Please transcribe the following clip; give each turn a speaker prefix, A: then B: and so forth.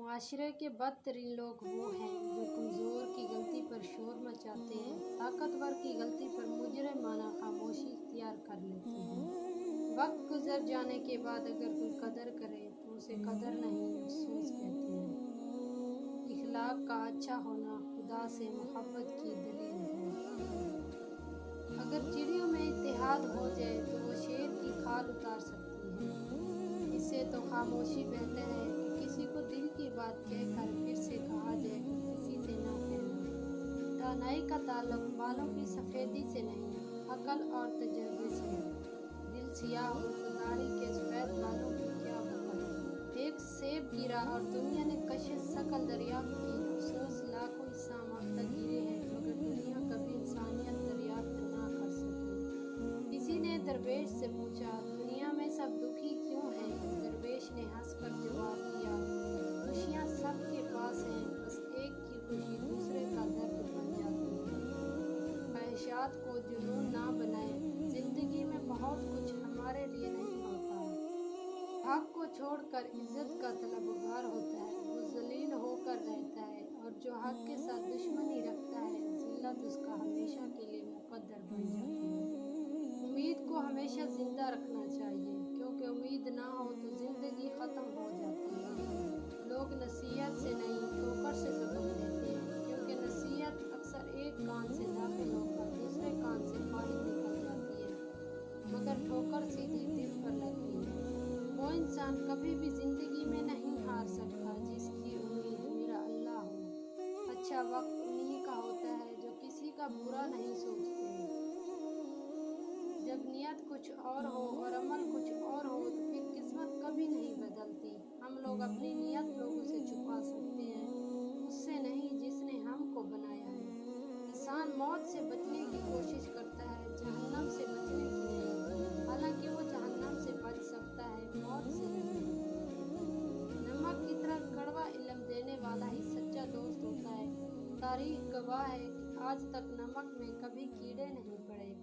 A: معاشرے کے بدترین لوگ وہ ہیں جو کمزور کی غلطی پر شور مچاتے ہیں، طاقتور کی غلطی پر مجرمانہ خاموشی اختیار کر لیتے ہیں۔ وقت گزر جانے کے بعد اگر کوئی قدر کرے تو اسے قدر نہیں، افسوس کہتے ہیں۔ اخلاق کا اچھا ہونا خدا سے محبت کی دلیل ہے۔ اگر چڑیوں میں اتحاد ہو جائے تو وہ شیر کی کھال اتار سکتی ہیں۔ اس سے تو خاموشی بہتر ہے کہ کسی کو دل کی بات کہہ کر پھر سے کہا جائے کہ کسی سے نہ کہنا۔ دانائی کا تعلق بالوں کی سفیدی سے نہیں، عقل اور تجربے سے ہے۔ دل سیاہ ہو تو داڑھی کے سفید بالوں کی کیا وقت۔ ایک سیب گرا اور دنیا نے کشش ثقل دریافت کی، افسوس لاکھوں اجسام اب تک گرے ہیں مگر دنیا کبھی انسانیت دریافت نہ کر سکی۔ کسی نے درویش سے پوچھا، دنیا میں سب دکھی کیوں ہیں؟ درویش نے ہنس کر جواب دیا، خوشیاں سب کے پاس ہیں، بس ایک کی خوشی دوسرے کا درد بن جاتی ہے۔ خواہشات کو جنون نہ بنائیں، زندگی میں بہت کچھ ہمارے لیے نہیں ہوتا۔ حق کو چھوڑ کر عزت کا طلبگار ہوتا ہے، وہ ذلیل ہو کر رہتا ہے، اور جو حق کے ساتھ دشمنی رکھتا ہے، ذلت اس کا ہمیشہ کے لیے مقدر بن جاتی ہے۔ امید کو ہمیشہ زندہ رکھنا چاہیے، کیونکہ امید نہ ہو تو زندگی ختم ہو جاتی ہے۔ لوگ نصیحت سے نہیں، ٹھوکر سے سبق لیتے ہیں، کیونکہ نصیحت اکثر ایک کان سے داخل ہو کر دوسرے کان سے باہر نکل جاتی ہے، مگر ٹھوکر سیدھی دل پر لگتی ہے۔ وہ انسان کبھی بھی زندگی میں نہیں ہار سکتا جس کی امید میرا اللہ ہو۔ اچھا وقت انہی کا ہوتا ہے جو کسی کا برا نہیں سوچتے۔ جب نیت کچھ اور ہو اور عمل کچھ اور ہو تو پھر قسمت کبھی نہیں بدلتی۔ ہم لوگ اپنی نیت لوگوں سے چھپا سکتے ہیں، اس سے نہیں جس نے ہم کو بنایا ہے۔ انسان موت سے بچنے کی کوشش کرتا ہے، جہنم سے بچنے کی نہیں، حالانکہ وہ جہنم سے بچ سکتا ہے، موت سے نہیں۔ نمک کی طرح کڑوا علم دینے والا ہی سچا دوست ہوتا ہے۔ تاریخ گواہ ہے کہ آج تک نمک میں کبھی کیڑے نہیں پڑے۔